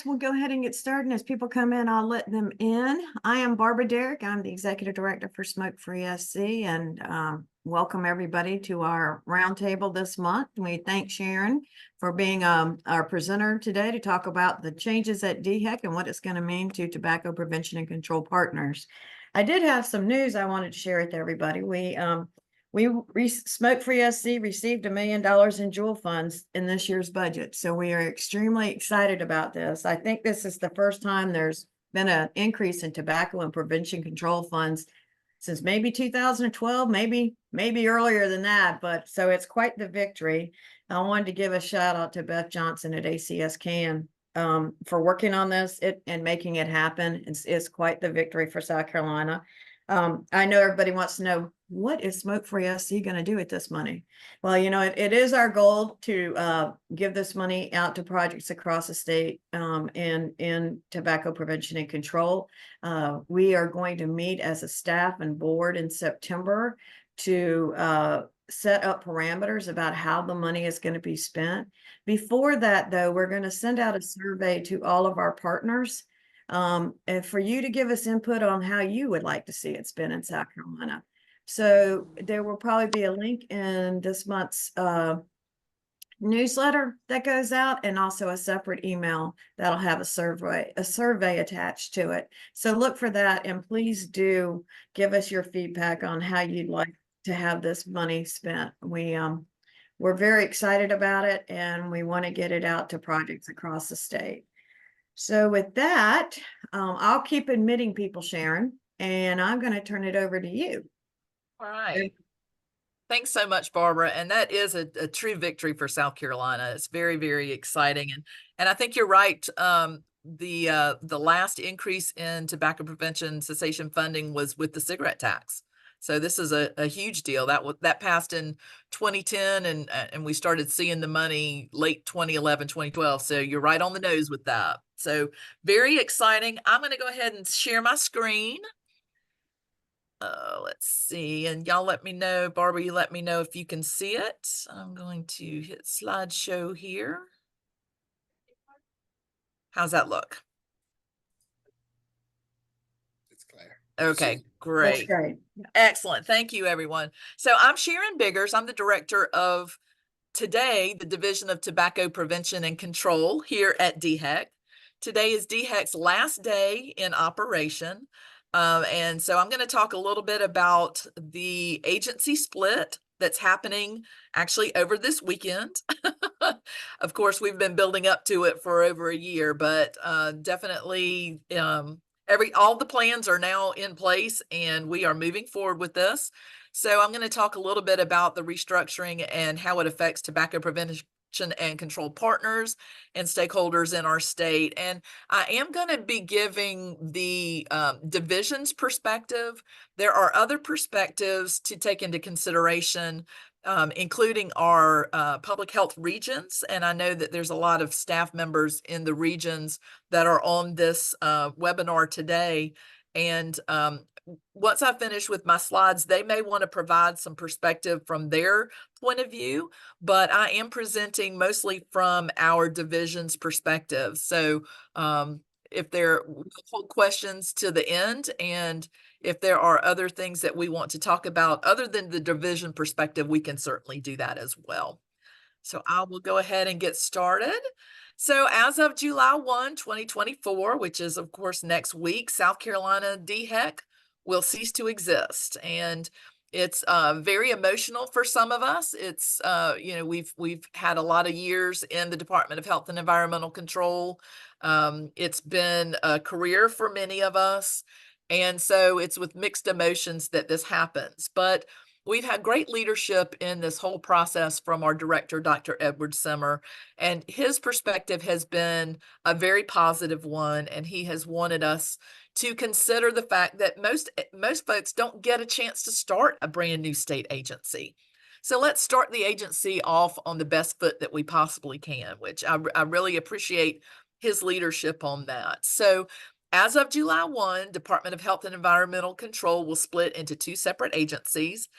we'll go ahead and get started. As people come in, I'll let them in. I am Barbara Derrick. I'm the Executive Director for Smoke Free SC, and welcome everybody to our roundtable this month. We thank Sharon for being our presenter today to talk about the changes at DHEC and what it's going to mean to tobacco prevention and control partners. I did have some news I wanted to share with everybody. Smoke Free SC received $1 million in JEWEL funds in this year's budget. So we are extremely excited about this. I think this is the first time there's been an increase in tobacco and prevention control funds since maybe 2012, maybe earlier than that. But so it's quite the victory. I wanted to give a shout out to Beth Johnson at ACS CAN for working on this and making it happen. It's quite the victory for South Carolina. I know everybody wants to know, what is Smoke Free SC going to do with this money? Well, you know, it is our goal to give this money out to projects across the state in tobacco prevention and control. We are going to meet as a staff and board in September to set up parameters about how the money is going to be spent. Before that, though, we're going to send out a survey to all of our partners and for you to give us input on how you would like to see it spent in South Carolina. So there will probably be a link in this month's newsletter that goes out, and also a separate email that'll have a survey attached to it. So look for that, and please do give us your feedback on how you'd like to have this money spent. We're very excited about it, and we want to get it out to projects across the state. So with that, I'll keep admitting people, Sharon, and I'm going to turn it over to you. All right. Thanks so much, Barbara. And that is a true victory for South Carolina. It's very, very exciting. And I think you're right. The last increase in tobacco prevention cessation funding was with the cigarette tax. So this is a huge deal. That passed in 2010, and we started seeing the money late 2011, 2012. So you're right on the nose with that. So very exciting. I'm going to go ahead and share my screen. Let's see, and y'all let me know, Barbara, you let me know if you can see it. I'm going to hit slideshow here. How's that look? It's clear. Okay, great. That's great. Excellent. Thank you, everyone. So I'm Sharon Biggers. I'm the director of today, the Division of Tobacco Prevention and Control here at DHEC. Today is DHEC's last day in operation. And so I'm going to talk a little bit about the agency split that's happening actually over this weekend. Of course, we've been building up to it for over a year, but definitely all the plans are now in place, and we are moving forward with this. So I'm going to talk a little bit about the restructuring and how it affects tobacco prevention and control partners and stakeholders in our state. And I am going to be giving the division's perspective. There are other perspectives to take into consideration, including our public health regions. And I know that there's a lot of staff members in the regions that are on this webinar today. And once I finish with my slides, they may want to provide some perspective from their point of view, but I am presenting mostly from our division's perspective. So if there are questions to the end, and if there are other things that we want to talk about other than the division perspective, we can certainly do that as well. So I will go ahead and get started. So as of July 1, 2024, which is of course next week, South Carolina DHEC will cease to exist. And it's very emotional for some of us. It's, you know, we've had a lot of years in the Department of Health and Environmental Control. It's been a career for many of us. And so it's with mixed emotions that this happens. But we've had great leadership in this whole process from our director, Dr. Edward Simmer, and his perspective has been a very positive one. And he has wanted us to consider the fact that most folks don't get a chance to start a brand new state agency. So let's start the agency off on the best foot that we possibly can, which I really appreciate his leadership on that. So as of July 1, Department of Health and Environmental Control will split into two separate agencies: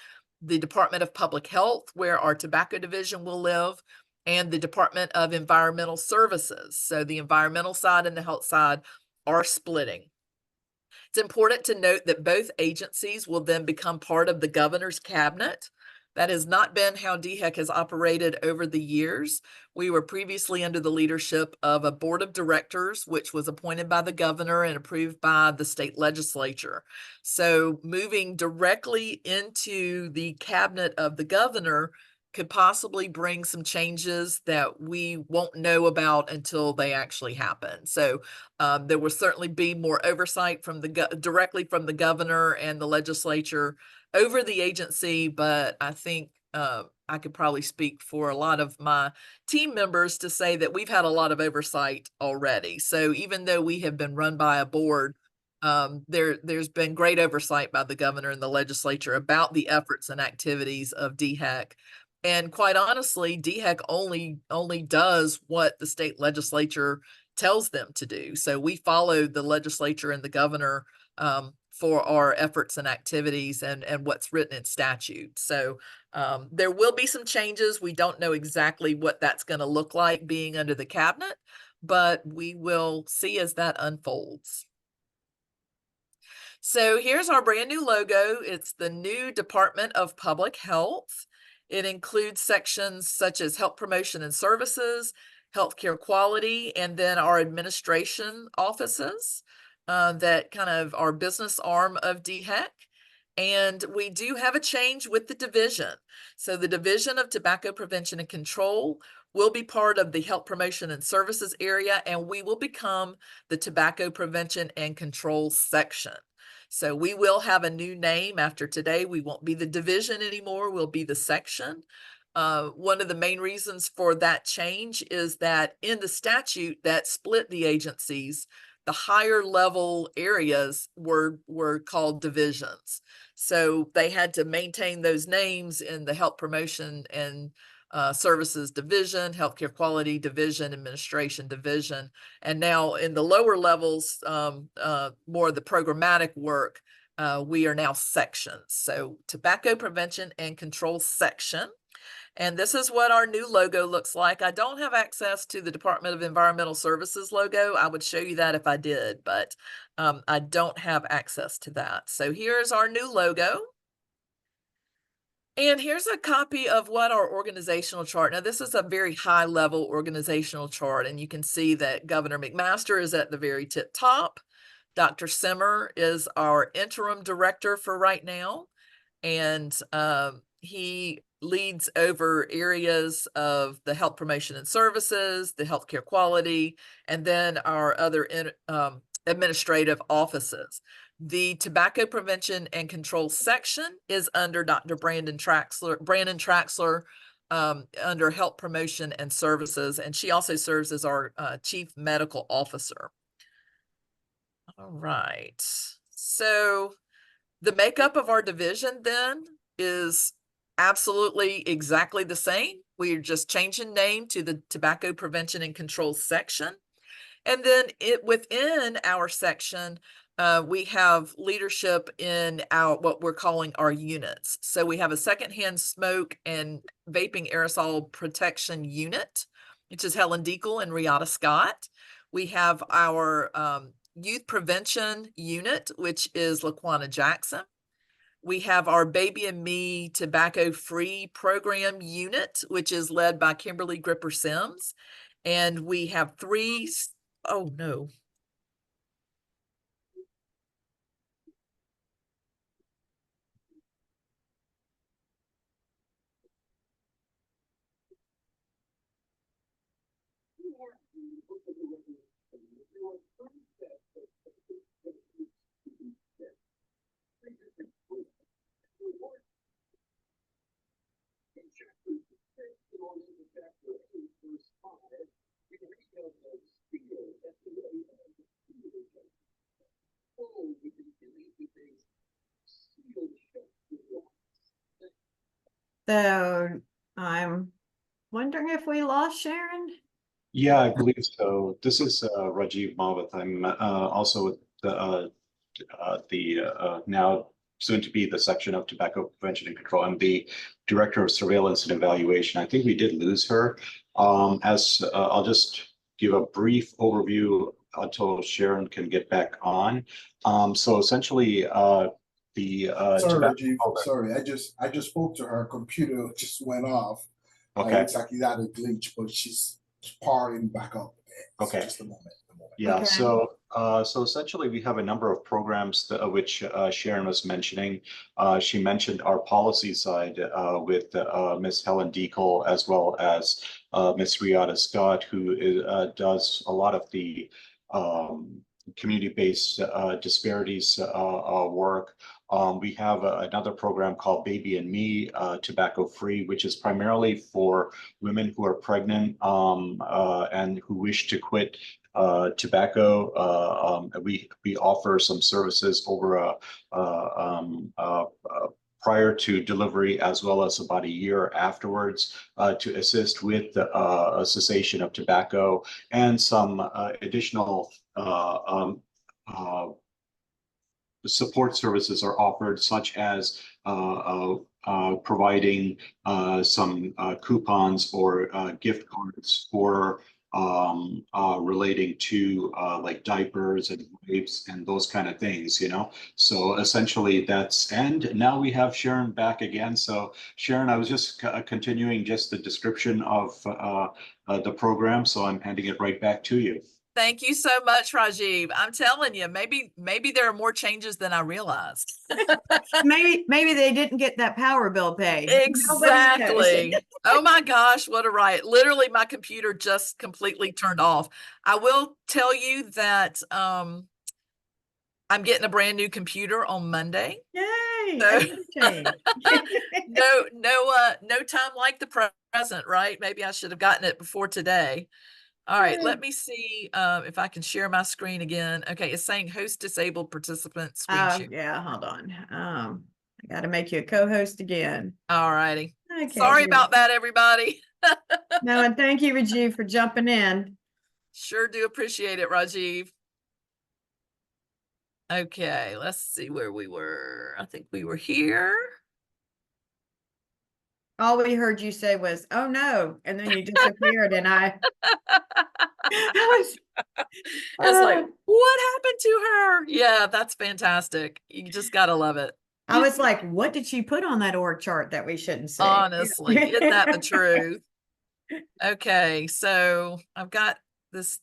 the Department of Public Health, where our tobacco division will live, and the Department of Environmental Services. So the environmental side and the health side are splitting. It's important to note that both agencies will then become part of the governor's cabinet. That has not been how DHEC has operated over the years. We were previously under the leadership of a board of directors, which was appointed by the governor and approved by the state legislature. So moving directly into the cabinet of the governor could possibly bring some changes that we won't know about until they actually happen. So there will certainly be more oversight from directly from the governor and the legislature over the agency, but I think I could probably speak for a lot of my team members to say that we've had a lot of oversight already. So even though we have been run by a board, there's been great oversight by the governor and the legislature about the efforts and activities of DHEC. And quite honestly, DHEC only does what the state legislature tells them to do. So we follow the legislature and the governor for our efforts and activities and what's written in statute. So there will be some changes. We don't know exactly what that's going to look like being under the cabinet, but we will see as that unfolds. So here's our brand new logo. It's the new Department of Public Health. It includes sections such as health promotion and services, healthcare quality, and then our administration offices that kind of our business arm of DHEC. And we do have a change with the division. So the Division of Tobacco Prevention and Control will be part of the health promotion and services area, and we will become the Tobacco Prevention and Control section. So we will have a new name after today. We won't be the division anymore. We'll be the section. One of the main reasons for that change is that in the statute that split the agencies, the higher level areas were called divisions. So they had to maintain those names in the health promotion and services division, healthcare quality division, administration division. And now in the lower levels, more of the programmatic work, we are now sections. So Tobacco Prevention and Control section. And this is what our new logo looks like. I don't have access to the Department of Environmental Services logo. I would show you that if I did, but I don't have access to that. So here's our new logo. And here's a copy of what our organizational chart. Now, this is a very high level organizational chart, and you can see that Governor McMaster is at the very tip top. Dr. Simmer is our interim director for right now, and he leads over areas of the health promotion and services, the healthcare quality, and then our other administrative offices. The Tobacco Prevention and Control section is under Dr. Brandon Traxler, under Health Promotion and Services, and she also serves as our Chief Medical Officer. All right, so the makeup of our division then is absolutely exactly the same. We're just changing name to the Tobacco Prevention and Control section. And then within our section, we have leadership in what we're calling our units. So we have a secondhand smoke and vaping aerosol protection unit, which is Helen Deacle and Riata Scott. We have our youth prevention unit, which is LaQuana Jackson. We have our Baby and Me tobacco-free program unit, which is led by Kimberly Gripper Sims. And we have oh no. So I'm wondering if we lost Sharon. Yeah, I believe so. This is Rajiv Mawat. I'm also with the now soon to be the section of Tobacco Prevention and Control. I'm the Director of Surveillance and Evaluation. I think we did lose her. I'll just give a brief overview until Sharon can get back on. So essentially, Sorry, tobacco. Rajiv, sorry, I just spoke to her, computer just went off. Okay. Looks like you had a glitch, but she's powering back up. So Okay. just a moment. Yeah, Okay. so essentially we have a number of programs which Sharon was mentioning. She mentioned our policy side with Ms. Helen Deacle, as well as Ms. Riata Scott, who does a lot of the community-based disparities work. We have another program called Baby and Me, Tobacco Free, which is primarily for women who are pregnant and who wish to quit tobacco. We offer some services over prior to delivery, as well as about a year afterwards, to assist with a cessation of tobacco, and some additional support services are offered, such as providing some coupons or gift cards for relating to like diapers and wipes and those kind of things, you know. So essentially and now we have Sharon back again. So Sharon, I was just continuing just the description of the program, so I'm handing it right back to you. Thank you so much, Rajiv. I'm telling you, maybe there are more changes than I realized. Maybe they didn't get that power bill paid. Exactly. Oh my gosh, what a riot. Literally, my computer just completely turned off. I will tell you that I'm getting a brand new computer on Monday. Yay! So- change. No time like the present, right? Maybe I should have gotten it before today. All right, let me see if I can share my screen again. Okay, it's saying host disabled participant screen share. Yeah, hold on. I got to make you a co-host again. All righty. Okay. Sorry about that, everybody. No, and thank you, Rajiv, for jumping in. Sure do appreciate it, Rajiv. Okay, let's see where we were. I think we were here. All we heard you say was, "Oh no," and then you disappeared, and I It's like, what happened to her? Yeah, that's fantastic. You just gotta love it. I was like, what did she put on that org chart that we shouldn't see? Honestly, isn't that the truth? Okay, so I've got this.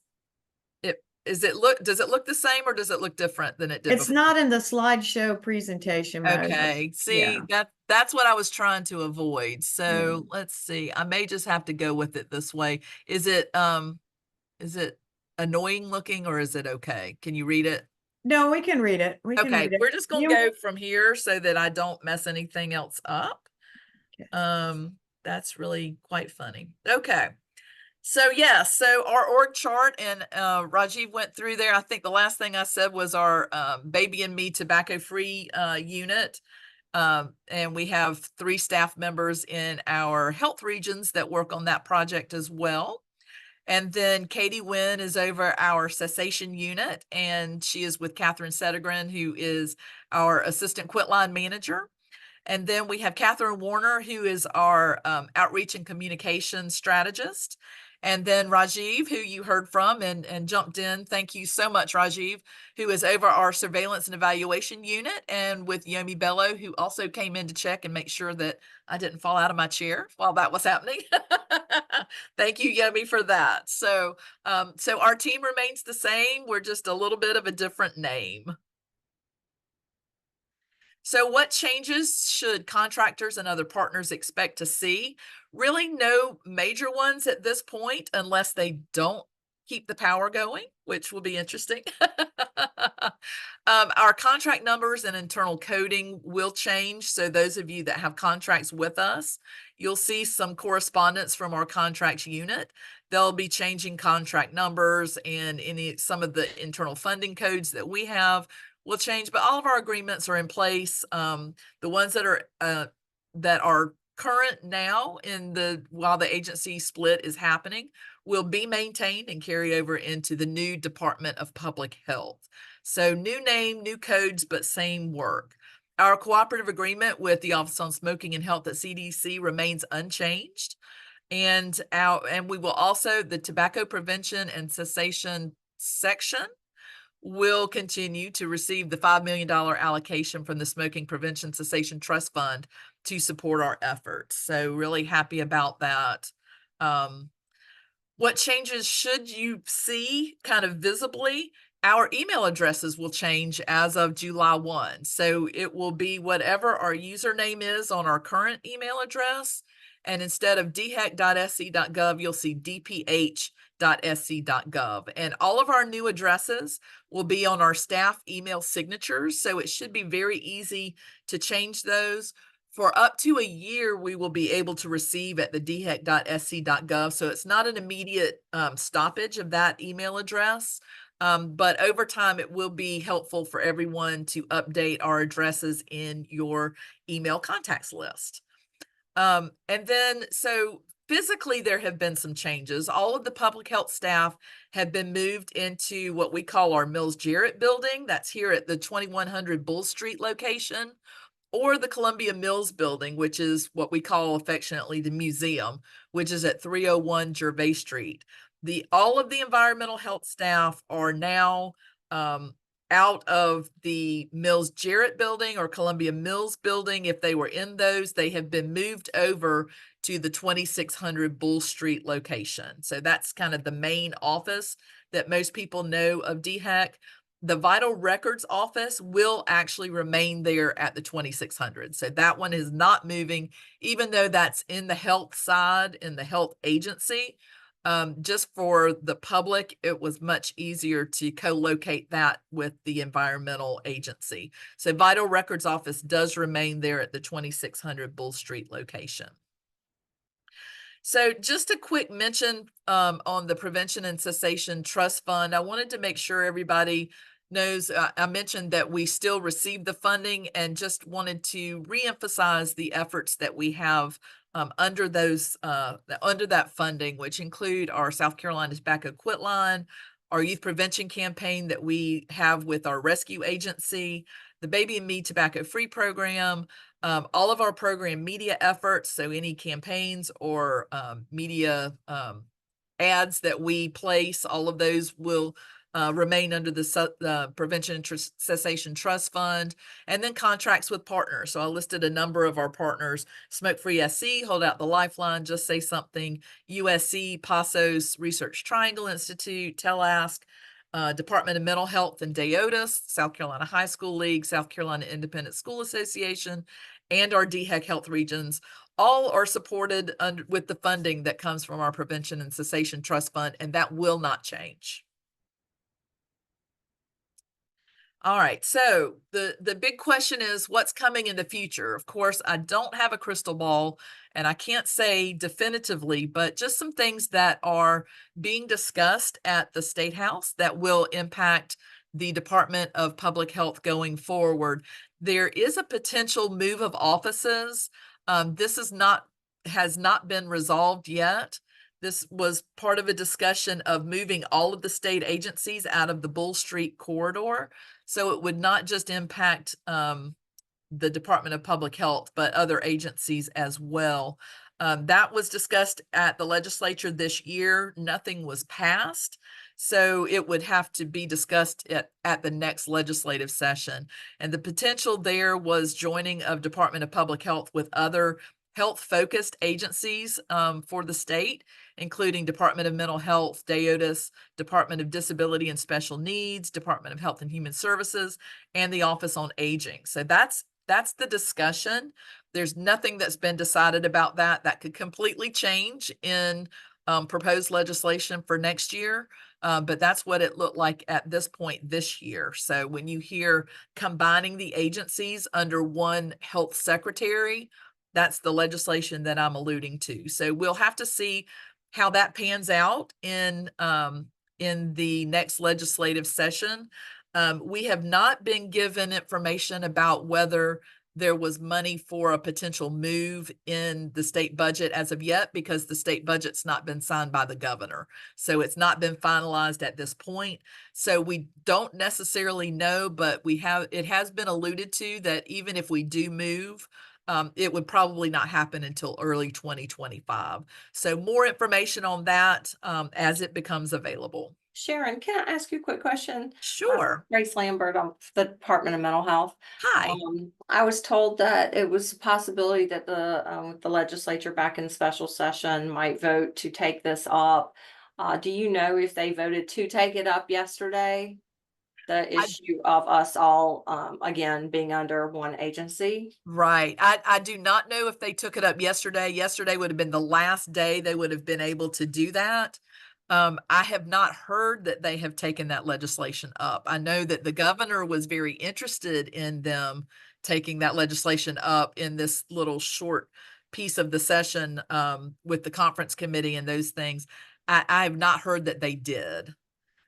Does it look the same, or does it look different than it did It's before? not in the slideshow presentation mode. Okay, see, that's what I was trying to avoid. So let's see. I may just have to go with it this way. Is it annoying looking, or is it okay? Can you read it? No, we can read it. We can Okay, read it. we're just gonna go from here so that I don't mess anything else up. Okay. That's really quite funny. Okay. So yeah, so our org chart, and Rajiv went through there. I think the last thing I said was our Baby and Me tobacco free unit. And we have 3 staff members in our health regions that work on that project as well. And then Katie Wynn is over our cessation unit, and she is with Catherine Settigren, who is our assistant quitline manager. And then we have Catherine Warner, who is our outreach and communication strategist. And then Rajiv, who you heard from and jumped in. Thank you so much, Rajiv, who is over our surveillance and evaluation unit, and with Yomi Bello, who also came in to check and make sure that I didn't fall out of my chair while that was happening. Thank you, Yomi, for that. So our team remains the same. We're just a little bit of a different name. So what changes should contractors and other partners expect to see? Really no major ones at this point, unless they don't keep the power going, which will be interesting. Our contract numbers and internal coding will change. So those of you that have contracts with us, you'll see some correspondence from our contracts unit. They'll be changing contract numbers, and some of the internal funding codes that we have will change, but all of our agreements are in place. The ones that are current now while the agency split is happening will be maintained and carried over into the new Department of Public Health. So new name, new codes, but same work. Our cooperative agreement with the Office on Smoking and Health at CDC remains unchanged. And we will also, the tobacco prevention and cessation section will continue to receive the $5 million allocation from the Smoking Prevention Cessation Trust Fund to support our efforts. So really happy about that. What changes should you see kind of visibly? Our email addresses will change as of July 1. So it will be whatever our username is on our current email address. And instead of dhec.sc.gov, you'll see dph.sc.gov. And all of our new addresses will be on our staff email signatures. So it should be very easy to change those. For up to a year, we will be able to receive at the dhec.sc.gov. So it's not an immediate stoppage of that email address. But over time, it will be helpful for everyone to update our addresses in your email contacts list. And then, so physically, there have been some changes. All of the public health staff have been moved into what we call our Mills Jarrett building. That's here at the 2100 Bull Street location, or the Columbia Mills building, which is what we call affectionately the museum, which is at 301 Gervais Street. All of the environmental health staff are now out of the Mills Jarrett building or Columbia Mills building. If they were in those, they have been moved over to the 2600 Bull Street location. So that's kind of the main office that most people know of DHEC. The Vital Records office will actually remain there at the 2600. So that one is not moving, even though that's in the health side, in the health agency. Just for the public, it was much easier to co-locate that with the environmental agency. So Vital Records office does remain there at the 2600 Bull Street location. So just a quick mention on the Prevention and Cessation Trust Fund. I wanted to make sure everybody knows, I mentioned that we still receive the funding, and just wanted to reemphasize the efforts that we have under that funding, which include our South Carolina Tobacco Quit Line, our youth prevention campaign that we have with our rescue agency, the Baby and Me Tobacco Free program, all of our program media efforts. So any campaigns or media ads that we place, all of those will remain under the Prevention and Cessation Trust Fund, and then contracts with partners. So I listed a number of our partners: Smoke Free SC, Hold Out the Lifeline, Just Say Something, USC, Pasos Research Triangle Institute, TELASK, Department of Mental Health and DHEC, South Carolina High School League, South Carolina Independent School Association, and our DHEC Health Regions. All are supported with the funding that comes from our Prevention and Cessation Trust Fund, and that will not change. All right, so the big question is what's coming in the future. Of course, I don't have a crystal ball and I can't say definitively, but just some things that are being discussed at the State House that will impact the Department of Public Health going forward. There is a potential move of offices. This has not been resolved yet. This was part of a discussion of moving all of the state agencies out of the Bull Street corridor. So it would not just impact the Department of Public Health, but other agencies as well. That was discussed at the legislature this year. Nothing was passed. So it would have to be discussed at the next legislative session. And the potential there was joining of Department of Public Health with other health-focused agencies for the state, including Department of Mental Health, DHEC, Department of Disability and Special Needs, Department of Health and Human Services, and the Office on Aging. So that's the discussion. There's nothing that's been decided about that. That could completely change in proposed legislation for next year, but that's what it looked like at this point this year. So when you hear combining the agencies under one health secretary, that's the legislation that I'm alluding to. So we'll have to see how that pans out in the next legislative session. We have not been given information about whether there was money for a potential move in the state budget as of yet, because the state budget's not been signed by the governor. So it's not been finalized at this point. So we don't necessarily know, but it has been alluded to that even if we do move, it would probably not happen until early 2025. So more information on that as it becomes available. Sharon, can I ask you a quick question? Sure. Grace Lambert of the Department of Mental Health. Hi. I was told that it was a possibility that the legislature back in special session might vote to take this up. Do you know if they voted to take it up yesterday? The issue of us all, again, being under one agency? Right. I do not know if they took it up yesterday. Yesterday would have been the last day they would have been able to do that. I have not heard that they have taken that legislation up. I know that the governor was very interested in them taking that legislation up in this little short piece of the session with the conference committee and those things. I have not heard that they did.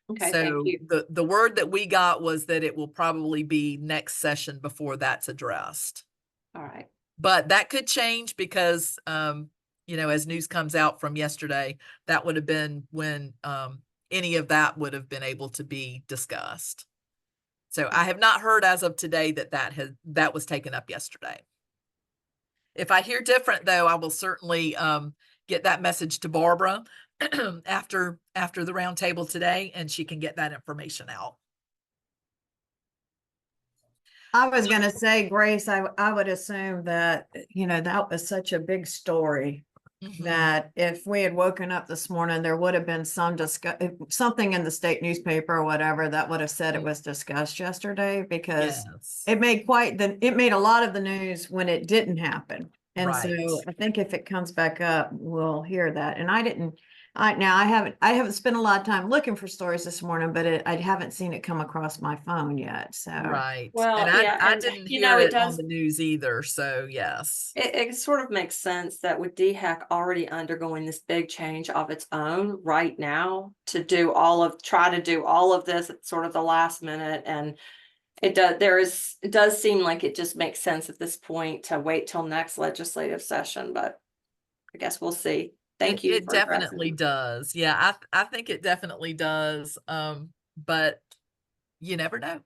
Okay, So thank you. the word that we got was that it will probably be next session before that's addressed. All right. But that could change because, you know, as news comes out from yesterday, that would have been when any of that would have been able to be discussed. So I have not heard as of today that that was taken up yesterday. If I hear different, though, I will certainly get that message to Barbara after the roundtable today, and she can get that information out. I was gonna say, Grace, I would assume that, you know, that was such a big story that if we had woken up this morning, there would have been something in the state newspaper or whatever that would have said it was discussed yesterday, because Yes. it made it made a lot of the news when it didn't happen. And so Right. I think if it comes back up, we'll hear that. And I haven't spent a lot of time looking for stories this morning, but I haven't seen it come across my phone yet. So Right. Well, and yeah, I and, didn't you hear know, it it on does- the news either. So yes. It sort of makes sense that with DHEC already undergoing this big change of its own right now, to try to do all of this at sort of the last minute, and it does seem like it just makes sense at this point to wait till next legislative session, but I guess we'll see. Thank you. It for definitely addressing. does. Yeah, I think it definitely does. But you never know.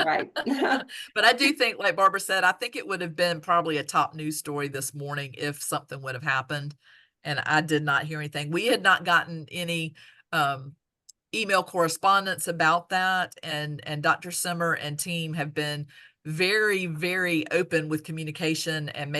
Right. But I do think, like Barbara said, I think it would have been probably a top news story this morning if something would have happened. And I did not hear anything. We had not gotten any email correspondence about that. And Dr. Simmer and team have been very, very open with communication and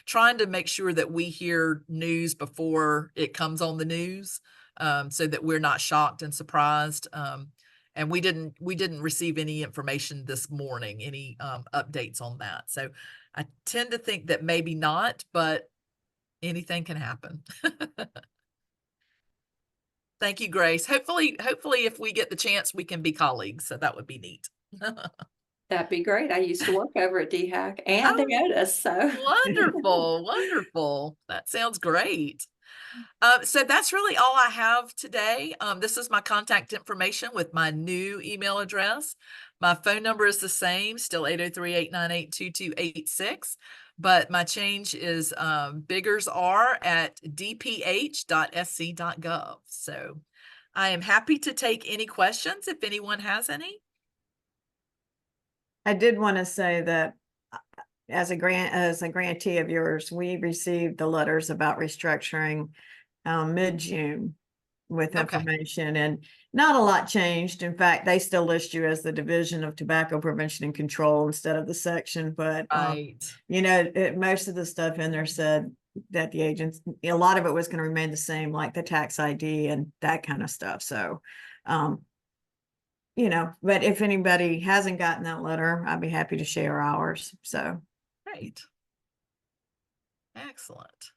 trying to make sure that we hear news before it comes on the news, so that we're not shocked and surprised. And we didn't receive any information this morning, any updates on that. So I tend to think that maybe not, but anything can happen. Thank you, Grace. Hopefully if we get the chance, we can be colleagues. So that would be neat. That'd be great. I used to work over at DHEC and Oh, Otis, so. Wonderful. Wonderful. That sounds great. So that's really all I have today. This is my contact information with my new email address. My phone number is the same, still 803-898-2286, but my change is biggersr@dph.sc.gov. So I am happy to take any questions if anyone has any. I did want to say that as a grantee of yours, we received the letters about restructuring mid-June with Okay. information, and not a lot changed. In fact, they still list you as the Division of Tobacco Prevention and Control instead of the section, but Right. you know, most of the stuff in there said that the agents, a lot of it was going to remain the same, like the tax ID and that kind of stuff. So you know, but if anybody hasn't gotten that letter, I'd be happy to share ours. So Great. Excellent.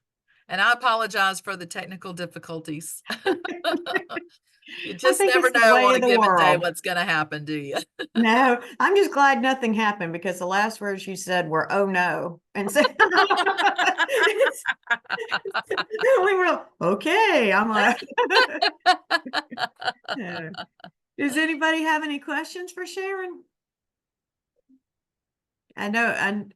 And I apologize for the technical difficulties. You just think never it's the know way on a of the given day world. what's going to happen, do you? no, I'm just glad nothing happened, because the last words you said were "oh no," and so we were okay. I'm like, yeah. Does anybody have any questions for Sharon? I know, and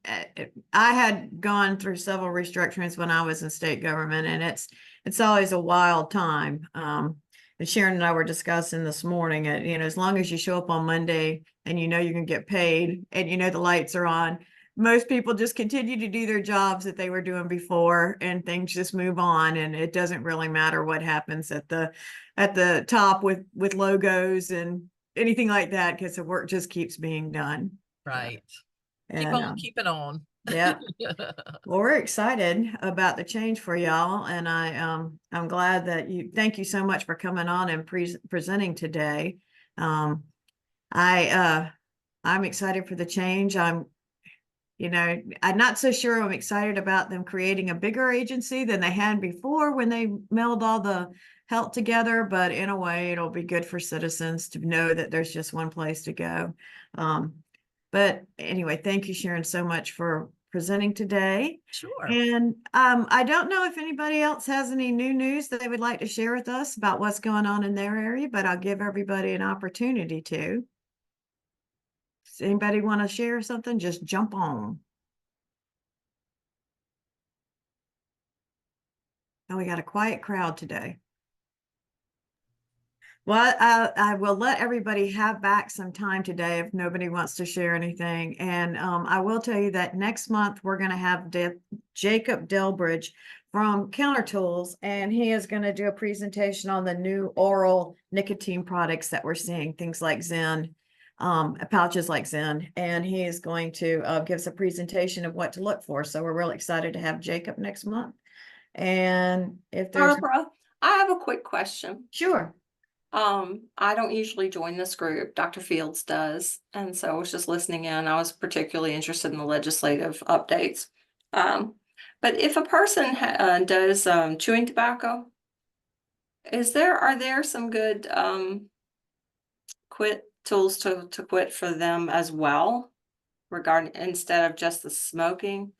I had gone through several restructurings when I was in state government, and it's always a wild time. And Sharon and I were discussing this morning, you know, as long as you show up on Monday and you know you can get paid and you know the lights are on, most people just continue to do their jobs that they were doing before, and things just move on, and it doesn't really matter what happens at the top with logos and anything like that, because the work just keeps being done. Right. Keep And on keeping on. yeah. Well, we're excited about the change for y'all, and I'm glad that thank you so much for coming on and presenting today. I'm excited for the change. I'm not so sure I'm excited about them creating a bigger agency than they had before when they melded all the health together, but in a way, it'll be good for citizens to know that there's just one place to go. But anyway, thank you, Sharon, so much for presenting today. Sure. And I don't know if anybody else has any new news that they would like to share with us about what's going on in their area, but I'll give everybody an opportunity to. Does anybody want to share something? Just jump on. Oh, we got a quiet crowd today. Well, I will let everybody have back some time today if nobody wants to share anything. And I will tell you that next month we're going to have Jacob Delbridge from Counter Tools, and he is going to do a presentation on the new oral nicotine products that we're seeing, things like Zen, pouches like Zen, and he is going to give us a presentation of what to look for. So we're really excited to have Jacob next month. And if there's Barbara, I have a quick question. Sure. I don't usually join this group. Dr. Fields does. And so I was just listening in. I was particularly interested in the legislative updates. But if a person does chewing tobacco, are there some good quit tools to quit for them as well, instead of just the smoking?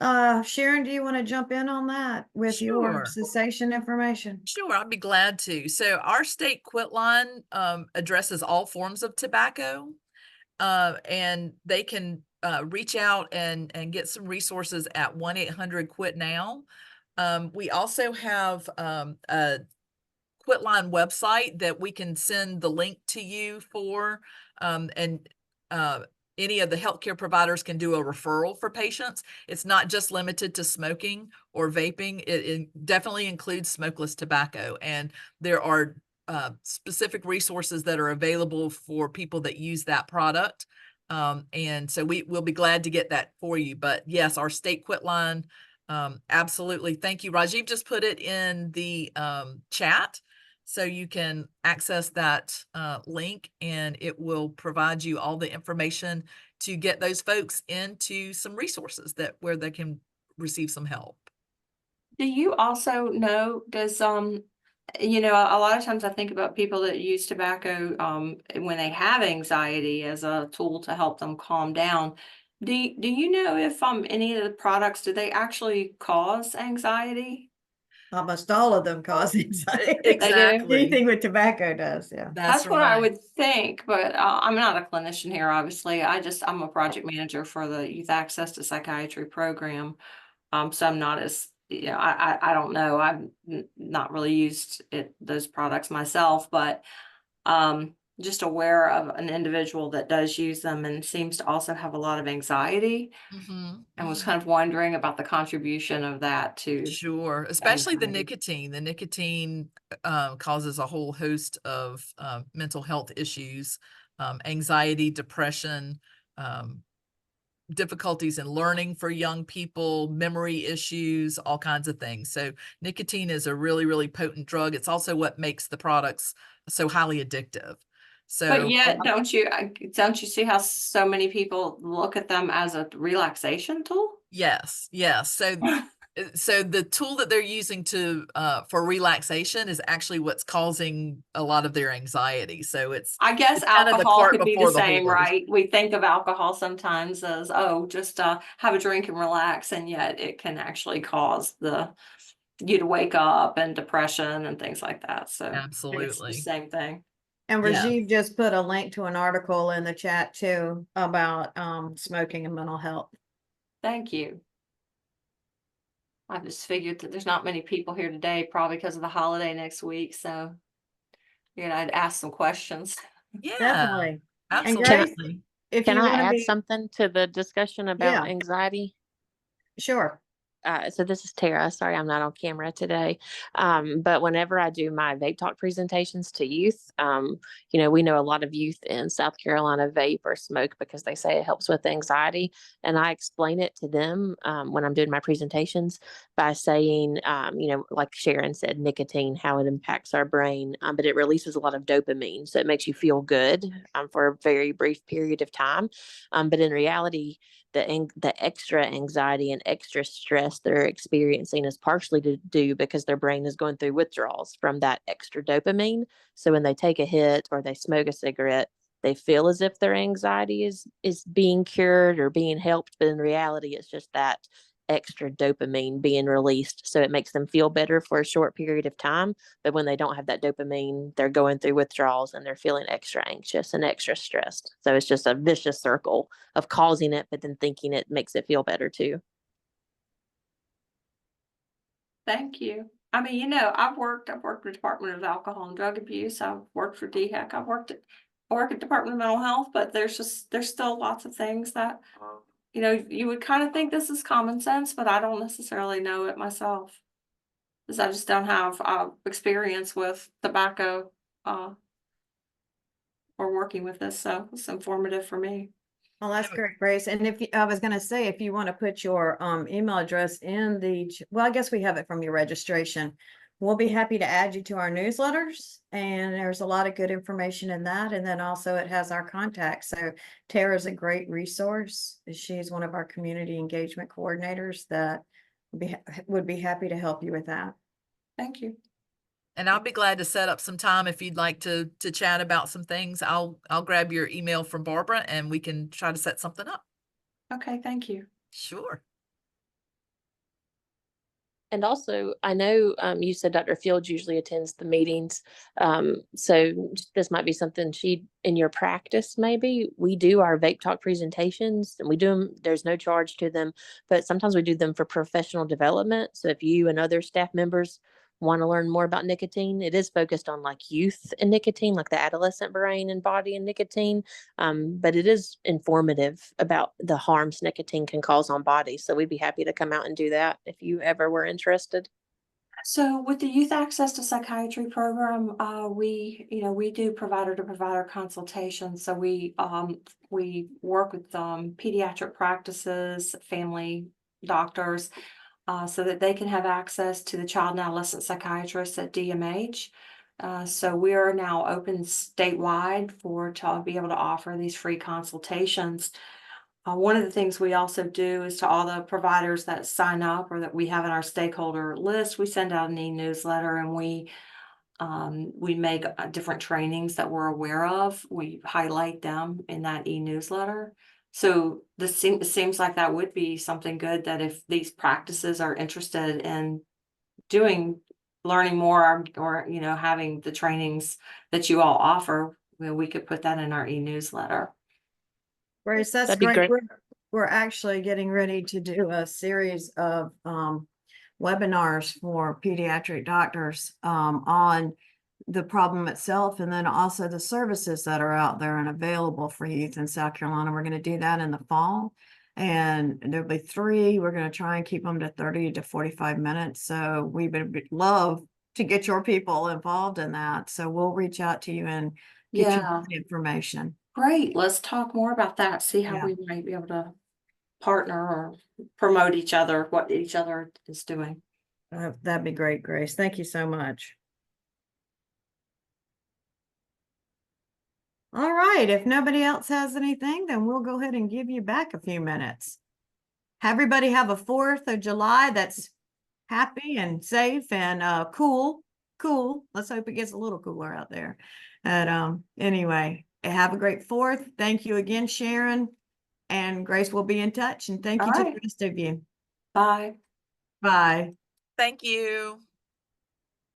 Sharon, do you want to jump in on that with your Sure. cessation information? Sure, I'd be glad to. So our state quit line addresses all forms of tobacco, and they can reach out and get some resources at 1-800-QUIT-NOW. We also have a quit line website that we can send the link to you for, and any of the healthcare providers can do a referral for patients. It's not just limited to smoking or vaping. It definitely includes smokeless tobacco. And there are specific resources that are available for people that use that product. And so we'll be glad to get that for you. But yes, our state quit line, absolutely. Thank you. Rajiv just put it in the chat. So you can access that link, and it will provide you all the information to get those folks into some resources where they can receive some help. Do you also know, does a lot of times I think about people that use tobacco when they have anxiety as a tool to help them calm down. Do you know if any of the products, do they actually cause anxiety? Almost all of them cause anxiety. Exactly. Anything with tobacco does, yeah. That's what I would think, but I'm not a clinician here, obviously. I'm a project manager for the Youth Access to Psychiatry program. So I'm not as, I don't know. I've not really used those products myself, but just aware of an individual that does use them and seems to also have a lot of anxiety, and was kind of wondering about the contribution of that to. Sure, especially the anxiety. nicotine. The nicotine causes a whole host of mental health issues, anxiety, depression, difficulties in learning for young people, memory issues, all kinds of things. So nicotine is a really, really potent drug. It's also what makes the products so highly addictive. So, But yet, don't you see how so many people look at them as a relaxation tool? yes. So the tool that they're using for relaxation is actually what's causing a lot of their anxiety. So I guess it's kind of the alcohol cart could be before the the same, horse. right? We think of alcohol sometimes as, just have a drink and relax, and yet it can actually cause you to wake up and depression and things like that. So it's the Absolutely. same thing. And Yeah. Rajiv just put a link to an article in the chat too about smoking and mental health. Thank you. I just figured that there's not many people here today, probably because of the holiday next week. So, I'd ask some questions. Yeah, Definitely. And absolutely. if Can you I want to add be, something to the discussion Yeah. about anxiety? sure. So this is Tara. Sorry, I'm not on camera today. But whenever I do my vape talk presentations to youth, we know a lot of youth in South Carolina vape or smoke because they say it helps with anxiety. And I explain it to them when I'm doing my presentations by saying, like Sharon said, nicotine, how it impacts our brain, but it releases a lot of dopamine. So it makes you feel good for a very brief period of time. But in reality, the extra anxiety and extra stress they're experiencing is partially to do because their brain is going through withdrawals from that extra dopamine. So when they take a hit or they smoke a cigarette, they feel as if their anxiety is being cured or being helped, but in reality, it's just that extra dopamine being released. So it makes them feel better for a short period of time. But when they don't have that dopamine, they're going through withdrawals and they're feeling extra anxious and extra stressed. So it's just a vicious circle of causing it, but then thinking it makes it feel better too. Thank you. I mean, I've worked with the Department of Alcohol and Drug Abuse. I've worked for DHEC. I work at Department of Mental Health, but there's still lots of things that, you would kind of think this is common sense, but I don't necessarily know it myself. Because I just don't have experience with tobacco or working with this, so it's informative for me. Well, that's great, Grace. And I was going to say, if you want to put your email address in well, I guess we have it from your registration. We'll be happy to add you to our newsletters, and there's a lot of good information in that. And then also it has our contacts. So Tara's a great resource. She's one of our community engagement coordinators that would be happy to help you with that. Thank you. And I'll be glad to set up some time if you'd like to chat about some things. I'll grab your email from Barbara and we can try to set something up. Okay, thank you. Sure. And also, I know you said Dr. Fields usually attends the meetings. So this might be something in your practice, maybe. We do our vape talk presentations and we do them, there's no charge to them, but sometimes we do them for professional development. So if you and other staff members want to learn more about nicotine, it is focused on like youth and nicotine, like the adolescent brain and body and nicotine. But it is informative about the harms nicotine can cause on bodies. So we'd be happy to come out and do that if you ever were interested. So with the Youth Access to Psychiatry program, we do provider to provider consultations. So we work with pediatric practices, family doctors, so that they can have access to the child and adolescent psychiatrists at DMH. So we are now open statewide to be able to offer these free consultations. One of the things we also do is to all the providers that sign up or that we have in our stakeholder list, we send out an e-newsletter and we make different trainings that we're aware of. We highlight them in that e-newsletter. So it seems like that would be something good, that if these practices are interested in learning more or having the trainings that you all offer, we could put that in our e-newsletter. Grace, that's That'd be great. great. We're actually getting ready to do a series of webinars for pediatric doctors on the problem itself, and then also the services that are out there and available for youth in South Carolina. We're going to do that in the fall, and there'll be 3. We're going to try and keep them to 30 to 45 minutes. So we would love to get your people involved in that. So we'll reach out to you and get you the information. Great. Let's talk more about that. See how we might be able to partner or promote each other, what each other is doing. That'd be great, Grace. Thank you so much. All right. If nobody else has anything, then we'll go ahead and give you back a few minutes. Everybody have a 4th of July that's happy and safe and cool. Let's hope it gets a little cooler out there. And anyway, have a great 4th. Thank you again, Sharon. And Grace will be in touch. And thank you to the rest of you. Bye. Bye. Thank you.